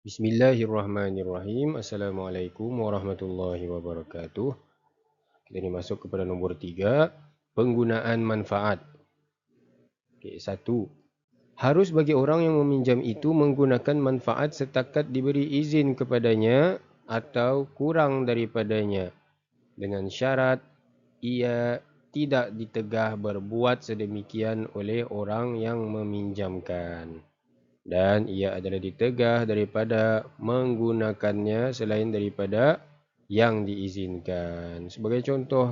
Bismillahirrahmanirrahim. Assalamualaikum warahmatullahi wabarakatuh. Kita ini masuk kepada nombor 3, penggunaan manfaat. Okey, 1. Harus bagi orang yang meminjam itu menggunakan manfaat setakat diberi izin kepadanya atau kurang daripadanya, dengan syarat ia tidak ditegah berbuat sedemikian oleh orang yang meminjamkan, dan ia adalah ditegah daripada menggunakannya selain daripada yang diizinkan. Sebagai contoh,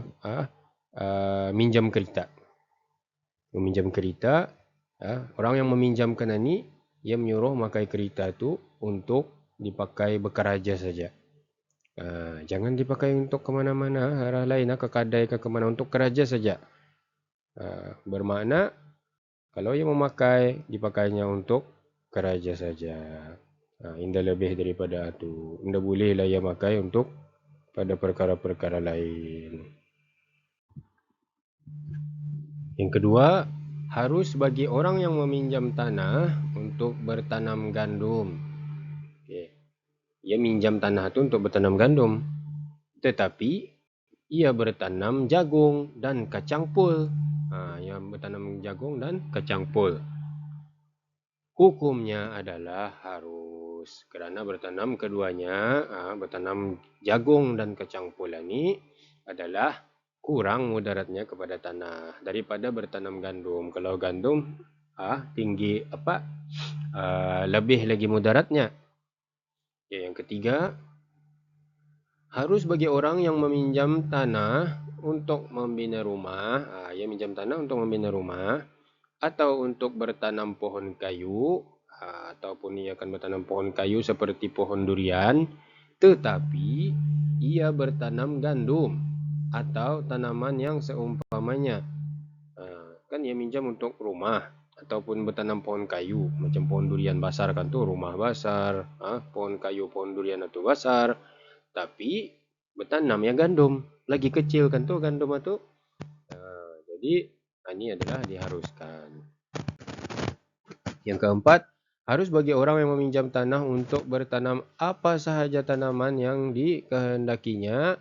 minjam kereta. Meminjam kereta, orang yang meminjamkan ini, ia menyuruh memakai kereta tu untuk dipakai berkaraja saja. Jangan dipakai untuk ke mana-mana, arah lain, ke kedai ke mana, untuk keraja saja. Bermakna kalau ia memakai, dipakainya untuk keraja saja. Indah lebih daripada itu. Indah bolehlah ia pakai untuk pada perkara-perkara lain. Yang kedua, harus bagi orang yang meminjam tanah untuk bertanam gandum. Okay. Ia minjam tanah itu untuk bertanam gandum, tetapi ia bertanam jagung dan kacang pul. Ia bertanam jagung dan kacang pul. Hukumnya adalah harus, kerana bertanam keduanya, bertanam jagung dan kacang pul ini adalah kurang mudaratnya kepada tanah daripada bertanam gandum. Kalau gandum tinggi lebih lagi mudaratnya. Yang ketiga, harus bagi orang yang meminjam tanah untuk membina rumah, ia minjam tanah untuk membina rumah atau untuk bertanam pohon kayu, ataupun ia akan bertanam pohon kayu seperti pohon durian, tetapi ia bertanam gandum atau tanaman yang seumpamanya. Kan ia minjam untuk rumah ataupun bertanam pohon kayu, macam pohon durian basar kan tu rumah basar, pohon kayu, pohon durian itu basar, tapi bertanam ya gandum, lagi kecil kan tu gandum itu. Jadi ini adalah diharuskan. Yang keempat, harus bagi orang yang meminjam tanah untuk bertanam apa sahaja tanaman yang dikehendakinya,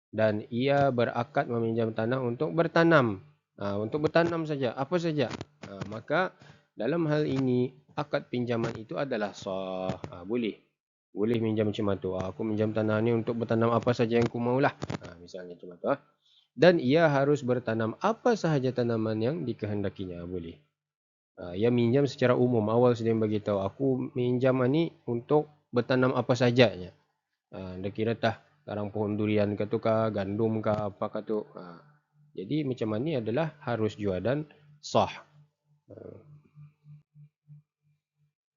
dan ia berakad meminjam tanah untuk bertanam. Untuk bertanam saja, apa saja. Maka dalam hal ini, akad pinjaman itu adalah sah. Boleh minjam macam itu. Aku minjam tanah ni untuk bertanam apa saja yang ku maulah. Misalnya macam itu. Dan ia harus bertanam apa sahaja tanaman yang dikehendakinya. Boleh. Ia minjam secara umum. Awal sudah bagi tahu, aku minjam ni untuk bertanam apa sajanya. Dia kira tah sekarang pohon durian ke tu kah, gandum kah, apa kah tu. Jadi macam ni adalah harus jua dan sah.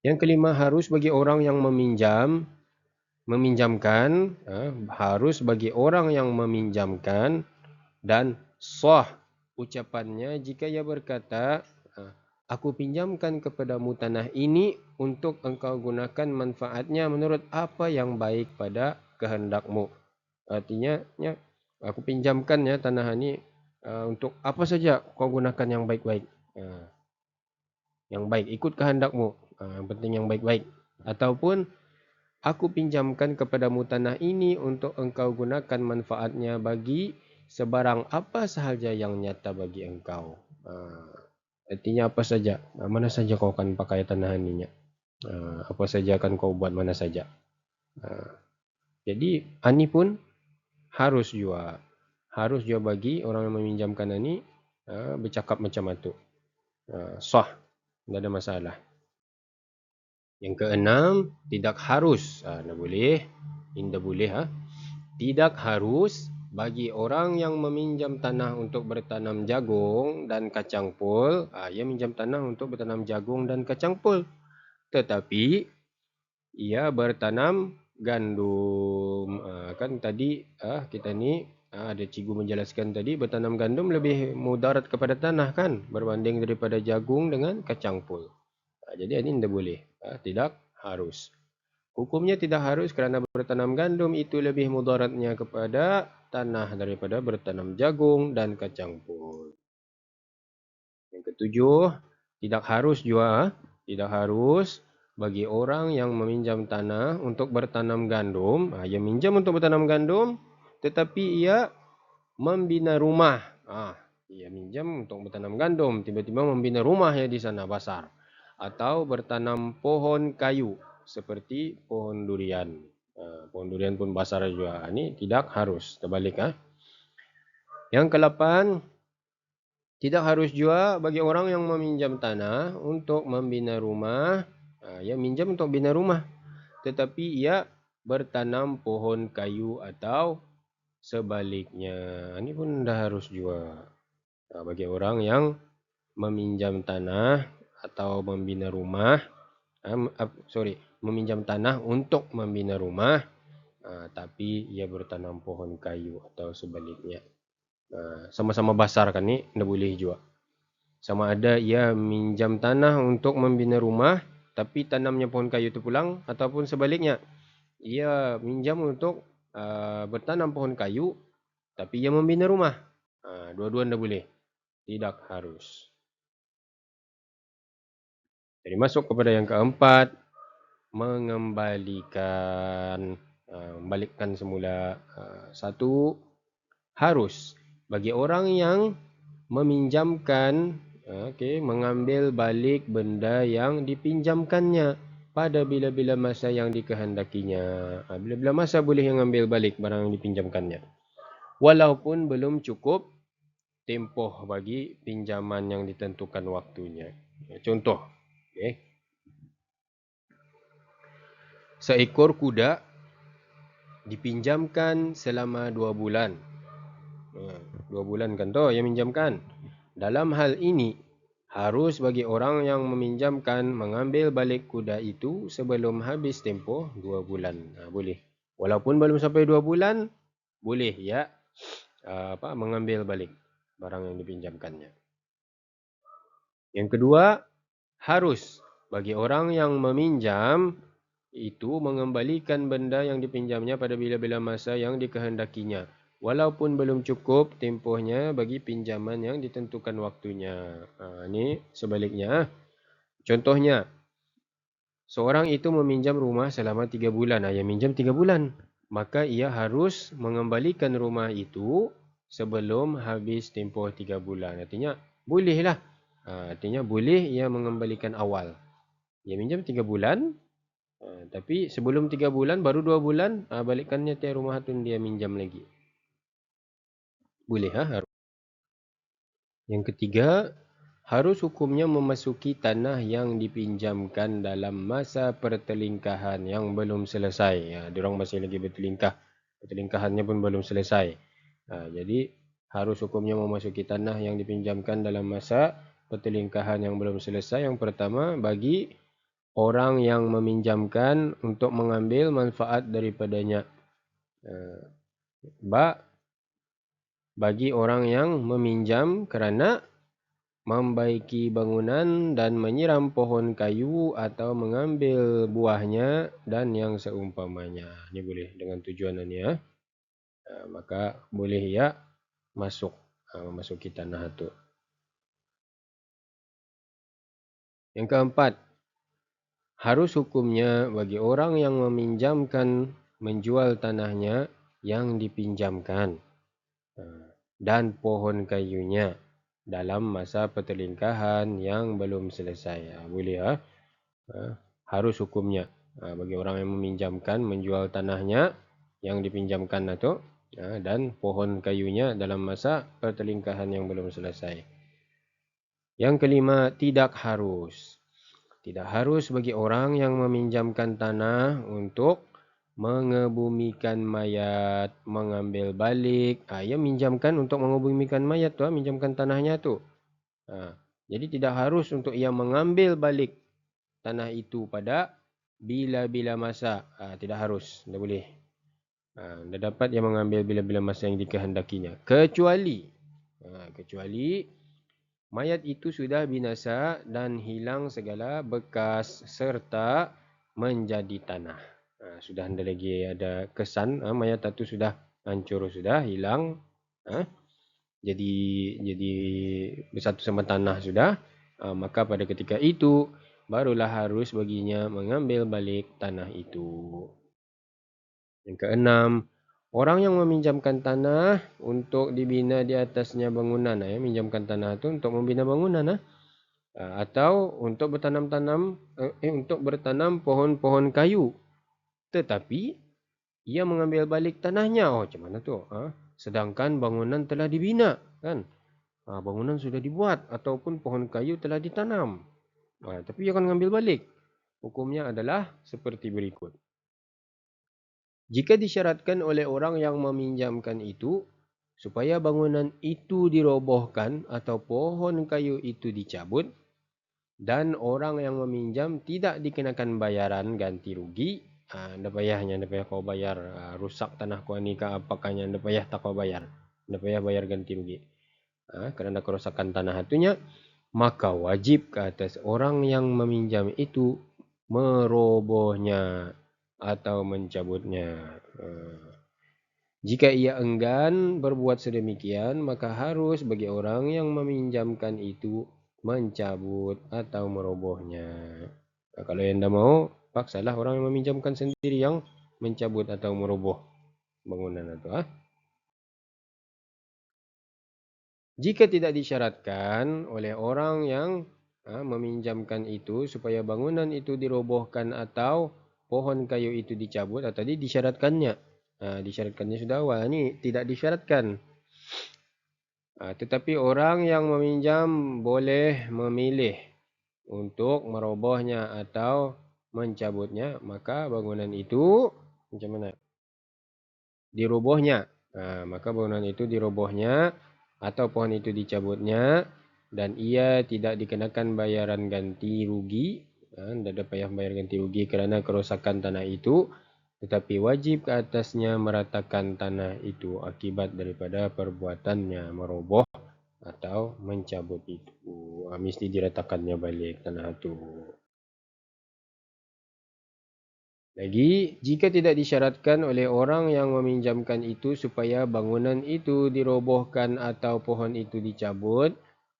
Yang kelima, harus bagi orang yang meminjamkan, harus bagi orang yang meminjamkan dan sah ucapannya jika ia berkata, aku pinjamkan kepadamu tanah ini untuk engkau gunakan manfaatnya menurut apa yang baik pada kehendakmu. Artinya, aku pinjamkan tanah ini untuk apa saja kau gunakan yang baik-baik. Yang baik, ikut kehendakmu. Yang penting yang baik-baik. Ataupun, aku pinjamkan kepadamu tanah ini untuk engkau gunakan manfaatnya bagi sebarang apa sahaja yang nyata bagi engkau. Artinya apa saja, mana saja kau akan pakai tanah ini. Apa saja akan kau buat, mana saja. Jadi, ini pun harus jua bagi orang yang meminjamkan ini bercakap macam itu. Sah, tidak ada masalah. Yang keenam, tidak harus. Tidak boleh. Tidak harus bagi orang yang meminjam tanah untuk bertanam jagung dan kacang pul. Ia minjam tanah untuk bertanam jagung dan kacang pul, tetapi ia bertanam gandum. Kan tadi kita ni ada cikgu menjelaskan tadi, bertanam gandum lebih mudarat kepada tanah kan, berbanding daripada jagung dengan kacang pul. Jadi ini tidak boleh. Tidak harus. Hukumnya tidak harus kerana bertanam gandum itu lebih mudaratnya kepada tanah daripada bertanam jagung dan kacang pul. Yang ketujuh, tidak harus jua, tidak harus bagi orang yang meminjam tanah untuk bertanam gandum. Ia minjam untuk bertanam gandum, tetapi ia membina rumah. Ia minjam untuk bertanam gandum, tiba-tiba membina rumah ya di sana besar. Atau bertanam pohon kayu seperti pohon durian. Pohon durian pun besar juga. Ini tidak harus, terbalik. Yang ke-8, tidak harus juga bagi orang yang meminjam tanah untuk membina rumah. Ia minjam untuk bina rumah, tetapi ia bertanam pohon kayu atau sebaliknya. Ini pun dah harus juga. Bagi orang yang meminjam tanah atau membina rumah, meminjam tanah untuk membina rumah, tapi ia bertanam pohon kayu atau sebaliknya. Sama-sama besar kan ni, tidak boleh juga. Sama ada ia minjam tanah untuk membina rumah, tapi tanamnya pohon kayu itu pulang, ataupun sebaliknya. Ia minjam untuk bertanam pohon kayu, tapi ia membina rumah. Dua-dua tidak boleh. Tidak harus. Jadi masuk kepada yang keempat, mengembalikan. Membalikkan semula. Satu, harus bagi orang yang meminjamkan, mengambil balik benda yang dipinjamkannya pada bila-bila masa yang dikehendakinya. Bila-bila masa boleh mengambil balik barang yang dipinjamkannya, walaupun belum cukup tempoh bagi pinjaman yang ditentukan waktunya. Contoh, seekor kuda dipinjamkan selama 2 bulan. 2 bulan kan toh yang minjamkan. Dalam hal ini, harus bagi orang yang meminjamkan mengambil balik kuda itu sebelum habis tempoh 2 bulan. Boleh. Walaupun belum sampai 2 bulan, boleh ya mengambil balik barang yang dipinjamkannya. Yang kedua, harus bagi orang yang meminjam itu mengembalikan benda yang dipinjamnya pada bila-bila masa yang dikehendakinya, walaupun belum cukup tempohnya bagi pinjaman yang ditentukan waktunya. Ini sebaliknya. Contohnya, seorang itu meminjam rumah selama 3 bulan. Ia minjam 3 bulan. Maka ia harus mengembalikan rumah itu sebelum habis tempoh 3 bulan. Artinya, bolehlah. Artinya, boleh ia mengembalikan awal. Ia minjam 3 bulan. Tapi sebelum 3 bulan, baru 2 bulan, balikkannya tiap rumah itu dia minjam lagi. Boleh. Harus. Yang ketiga, harus hukumnya memasuki tanah yang dipinjamkan dalam masa pertelingkahan yang belum selesai. Diorang masih lagi bertelingkah. Pertelingkahannya pun belum selesai. Jadi, harus hukumnya memasuki tanah yang dipinjamkan dalam masa pertelingkahan yang belum selesai. Yang pertama, bagi orang yang meminjamkan untuk mengambil manfaat daripadanya. Bagi orang yang meminjam kerana membaiki bangunan dan menyiram pohon kayu atau mengambil buahnya dan yang seumpamanya. Ini boleh dengan tujuan ini. Maka boleh ya memasuki tanah itu. Yang keempat, harus hukumnya bagi orang yang meminjamkan menjual tanahnya yang dipinjamkan dan pohon kayunya dalam masa pertelingkahan yang belum selesai. Boleh. Harus hukumnya bagi orang yang meminjamkan menjual tanahnya yang dipinjamkan itu dan pohon kayunya dalam masa pertelingkahan yang belum selesai. Yang kelima, tidak harus. Tidak harus bagi orang yang meminjamkan tanah untuk mengebumikan mayat, mengambil balik. Ia minjamkan untuk mengebumikan mayat tu, minjamkan tanahnya tu. Jadi tidak harus untuk ia mengambil balik tanah itu pada bila-bila masa. Tidak harus, tidak boleh. Tidak dapat ia mengambil bila-bila masa yang dikehendakinya. Kecuali mayat itu sudah binasa dan hilang segala bekas serta menjadi tanah. Sudah tidak lagi ada kesan, mayat itu sudah hancur, sudah hilang, jadi bersatu sama tanah sudah. Maka pada ketika itu barulah harus baginya mengambil balik tanah itu. Yang keenam, orang yang meminjamkan tanah untuk dibina di atasnya bangunan, minjamkan tanah itu untuk membina bangunan, atau untuk untuk bertanam pohon-pohon kayu. Tetapi ia mengambil balik tanahnya. Oh, macam mana tu? Sedangkan bangunan telah dibina, kan? Bangunan sudah dibuat ataupun pohon kayu telah ditanam. Tapi ia akan mengambil balik. Hukumnya adalah seperti berikut. Jika disyaratkan oleh orang yang meminjamkan itu supaya bangunan itu dirobohkan atau pohon kayu itu dicabut dan orang yang meminjam tidak dikenakan bayaran ganti rugi, anda payahnya, anda payah kau bayar, rusak tanah kau ni ke apakahnya, anda payah tak kau bayar, anda payah bayar ganti rugi kerana kerosakan tanah itunya, maka wajib ke atas orang yang meminjam itu merobohnya atau mencabutnya. Jika ia enggan berbuat sedemikian, maka harus bagi orang yang meminjamkan itu mencabut atau merobohnya. Kalau yang tidak mau, paksalah orang yang meminjamkan sendiri yang mencabut atau meroboh bangunan itu. Jika tidak disyaratkan oleh orang yang meminjamkan itu supaya bangunan itu dirobohkan atau pohon kayu itu dicabut, tadi disyaratkannya. Disyaratkannya sudah awal, ini tidak disyaratkan. Tetapi orang yang meminjam boleh memilih untuk merobohnya atau mencabutnya, maka bangunan itu macam mana? Dirobohnya. Maka bangunan itu dirobohnya atau pohon itu dicabutnya dan ia tidak dikenakan bayaran ganti rugi. Tidak ada payah bayar ganti rugi kerana kerosakan tanah itu, tetapi wajib ke atasnya meratakan tanah itu akibat daripada perbuatannya meroboh atau mencabut itu. Mesti diratakannya balik tanah itu. Lagi, jika tidak disyaratkan oleh orang yang meminjamkan itu supaya bangunan itu dirobohkan atau pohon itu dicabut,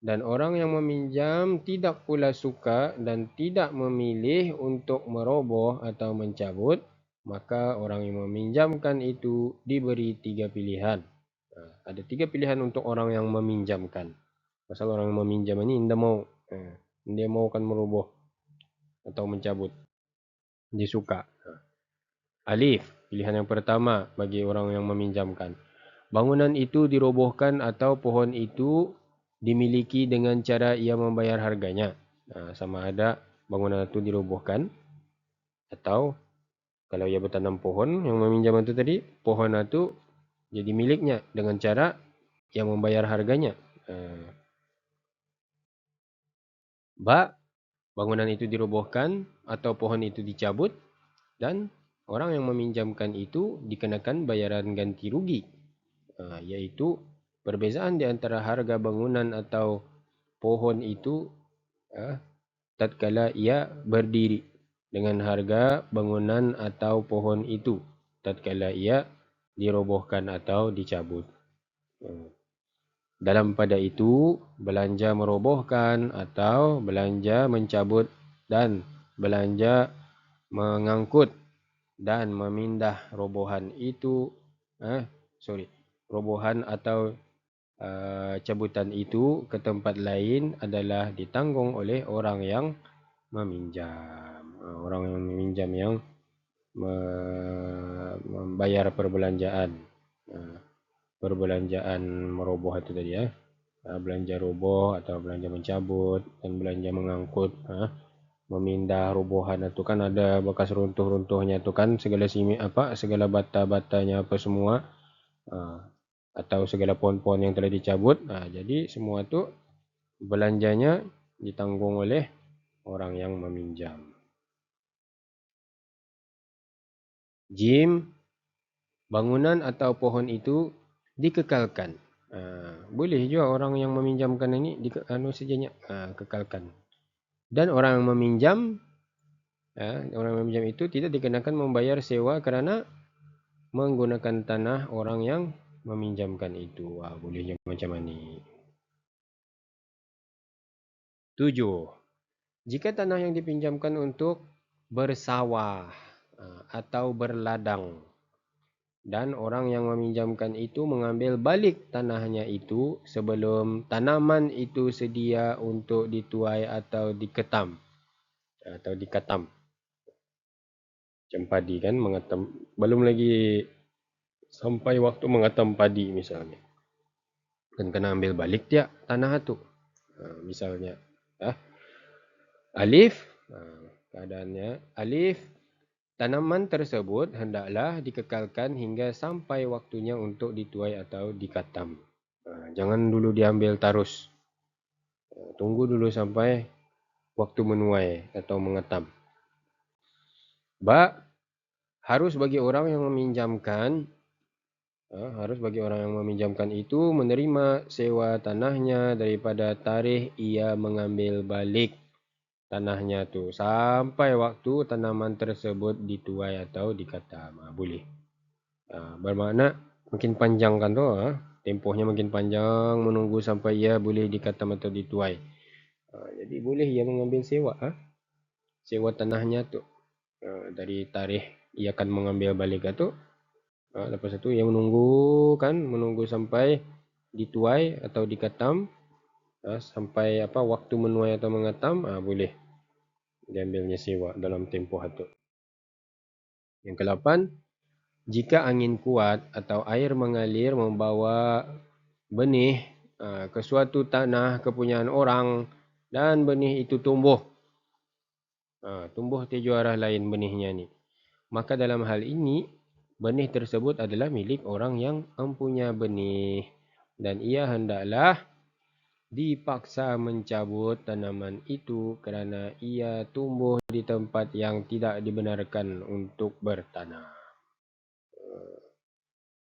dan orang yang meminjam tidak pula suka dan tidak memilih untuk meroboh atau mencabut, maka orang yang meminjamkan itu diberi 3 pilihan. Ada 3 pilihan untuk orang yang meminjamkan. Pasal orang yang meminjam ini tidak mau, dia mau akan meroboh atau mencabut. Dia suka. Alif, pilihan yang pertama bagi orang yang meminjamkan. Bangunan itu dirobohkan atau pohon itu dimiliki dengan cara ia membayar harganya. Sama ada bangunan itu dirobohkan atau kalau ia bertanam pohon yang meminjam itu tadi, pohon itu jadi miliknya dengan cara ia membayar harganya. Bangunan itu dirobohkan atau pohon itu dicabut dan orang yang meminjamkan itu dikenakan bayaran ganti rugi, yaitu perbezaan di antara harga bangunan atau pohon itu tatkala ia berdiri dengan harga bangunan atau pohon itu tatkala ia dirobohkan atau dicabut. Dalam pada itu, belanja merobohkan atau belanja mencabut dan belanja mengangkut dan memindah robohan itu, robohan atau cabutan itu ke tempat lain adalah ditanggung oleh orang yang meminjam. Orang yang meminjam yang membayar perbelanjaan. Perbelanjaan meroboh itu tadi belanja roboh atau belanja mencabut dan belanja mengangkut. Memindah robohan itu kan ada bekas runtuh-runtuhnya itu kan segala segala bata-batanya apa semua, atau segala pohon-pohon yang telah dicabut. Jadi semua itu belanjanya ditanggung oleh orang yang meminjam. Jim, bangunan atau pohon itu dikekalkan. Boleh juga orang yang meminjamkan ini sejanya kekalkan. Dan orang yang meminjam itu tidak dikenakan membayar sewa kerana menggunakan tanah orang yang meminjamkan itu. Bolehnya macam ni. 7. Jika tanah yang dipinjamkan untuk bersawah atau berladang, dan orang yang meminjamkan itu mengambil balik tanahnya itu sebelum tanaman itu sedia untuk dituai atau diketam. Macam padi kan, mengetam. Belum lagi sampai waktu mengetam padi misalnya. Dan kena ambil balik dia tanah itu. Misalnya, alif, keadaannya, alif, tanaman tersebut hendaklah dikekalkan hingga sampai waktunya untuk dituai atau dikatam. Jangan dulu diambil tarus. Tunggu dulu sampai waktu menuai atau mengetam. Harus bagi orang yang meminjamkan itu menerima sewa tanahnya daripada tarikh ia mengambil balik tanahnya tu sampai waktu tanaman tersebut dituai atau dikatam. Boleh. Bermakna makin panjang kan tu, tempohnya makin panjang menunggu sampai ia boleh dikatam atau dituai. Jadi boleh ia mengambil sewa tanahnya tu dari tarikh ia akan mengambil balik tu. Lepas itu ia menunggu sampai dituai atau dikatam, sampai waktu menuai atau mengatam, boleh diambilnya sewa dalam tempoh itu. Yang ke-8, jika angin kuat atau air mengalir membawa benih ke suatu tanah kepunyaan orang dan benih itu tumbuh tuju arah lain benihnya ni, maka dalam hal ini benih tersebut adalah milik orang yang mempunyai benih dan ia hendaklah dipaksa mencabut tanaman itu kerana ia tumbuh di tempat yang tidak dibenarkan untuk bertanam.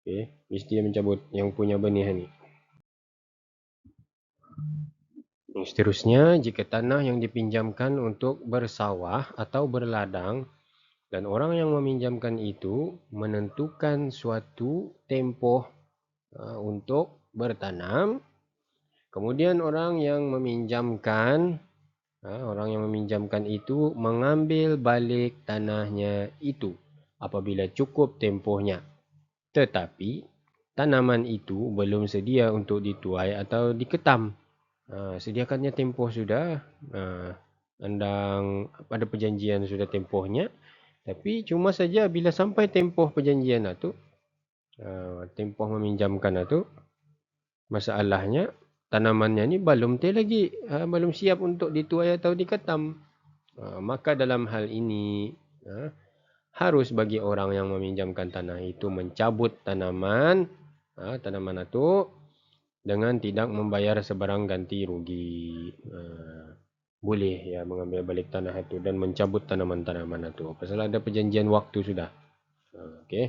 Okey, mesti dia mencabut yang punya benih ni. Seterusnya, jika tanah yang dipinjamkan untuk bersawah atau berladang dan orang yang meminjamkan itu menentukan suatu tempoh untuk bertanam, kemudian orang yang meminjamkan itu mengambil balik tanahnya itu apabila cukup tempohnya, tetapi tanaman itu belum sedia untuk dituai atau diketam. Sediakannya tempoh sudah, andang pada perjanjian sudah tempohnya, tapi cuma saja bila sampai tempoh perjanjian itu, tempoh meminjamkan itu, masalahnya tanamannya ni belum lagi, belum siap untuk dituai atau diketam. Maka dalam hal ini harus bagi orang yang meminjamkan tanah itu mencabut tanaman itu dengan tidak membayar sebarang ganti rugi. Boleh ya mengambil balik tanah itu dan mencabut tanaman-tanaman itu. Pasal ada perjanjian waktu sudah. Okey.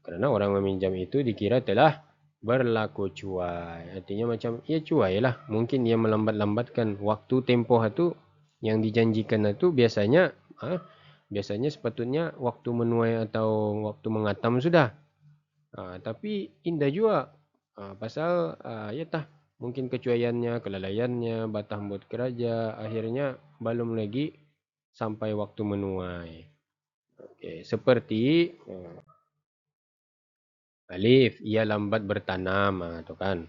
Kerana orang meminjam itu dikira telah berlaku cuai. Artinya macam ia cuai lah. Mungkin ia melambat-lambatkan waktu tempoh itu yang dijanjikan itu biasanya sepatutnya waktu menuai atau waktu mengatam sudah. Tapi indah juga. Pasal mungkin kecuaiannya, kelalaiannya, batang buat keraja, akhirnya belum lagi sampai waktu menuai. Okey, seperti alif, ia lambat bertanam, tu kan.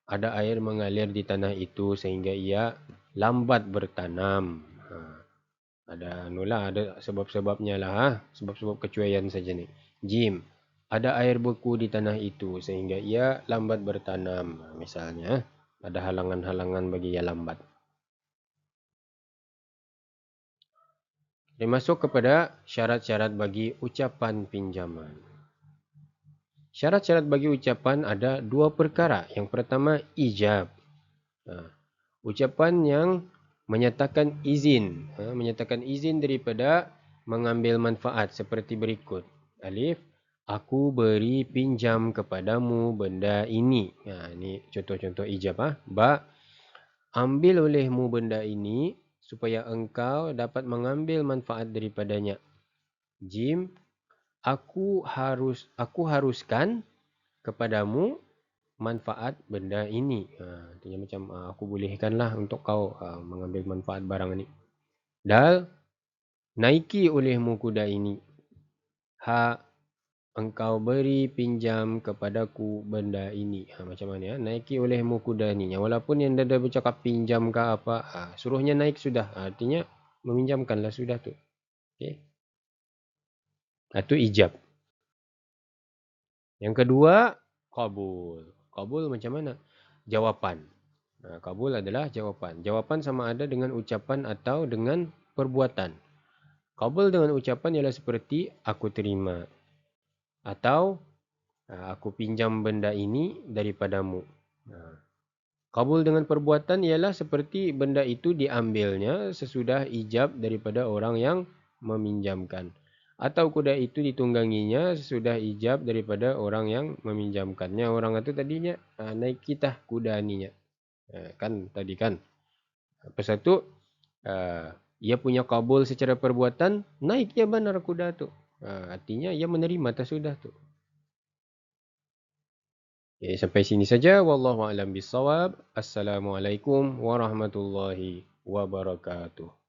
Ada air mengalir di tanah itu sehingga ia lambat bertanam. Ada sebab-sebabnya lah, sebab-sebab kecuaian saja ni. Jim, ada air beku di tanah itu sehingga ia lambat bertanam. Misalnya, ada halangan-halangan bagi ia lambat. Dia masuk kepada syarat-syarat bagi ucapan pinjaman. Syarat-syarat bagi ucapan ada 2 perkara. Yang pertama, ijab. Ucapan yang menyatakan izin daripada mengambil manfaat seperti berikut. Alif, aku beri pinjam kepadamu benda ini. Ini contoh-contoh ijab. Ba, ambil olehmu benda ini supaya engkau dapat mengambil manfaat daripadanya. Jim, aku haruskan kepadamu manfaat benda ini. Artinya macam aku bolehkanlah untuk kau mengambil manfaat barang ini. Dal, naiki olehmu kuda ini. Ha, engkau beri pinjam kepadaku benda ini. Macam mana ya? Naiki olehmu kuda ini. Walaupun yang dia bercakap pinjam ke apa, suruhnya naik sudah. Artinya meminjamkanlah sudah tu. Okay. Itu ijab. Yang kedua, qabul. Qabul macam mana? Jawapan. Qabul adalah jawapan. Jawapan sama ada dengan ucapan atau dengan perbuatan. Qabul dengan ucapan ialah seperti aku terima. Atau aku pinjam benda ini daripadamu. Qabul dengan perbuatan ialah seperti benda itu diambilnya sesudah ijab daripada orang yang meminjamkan. Atau kuda itu ditungganginya sesudah ijab daripada orang yang meminjamkannya. Orang itu tadinya naik kita kuda ninya. Kan tadi kan. Lepas itu ia punya qabul secara perbuatan, naik ia benar kuda tu. Artinya ia menerima tak sudah tu. Okay, sampai sini saja. Wallahu a'lam bissawab. Assalamualaikum warahmatullahi wabarakatuh.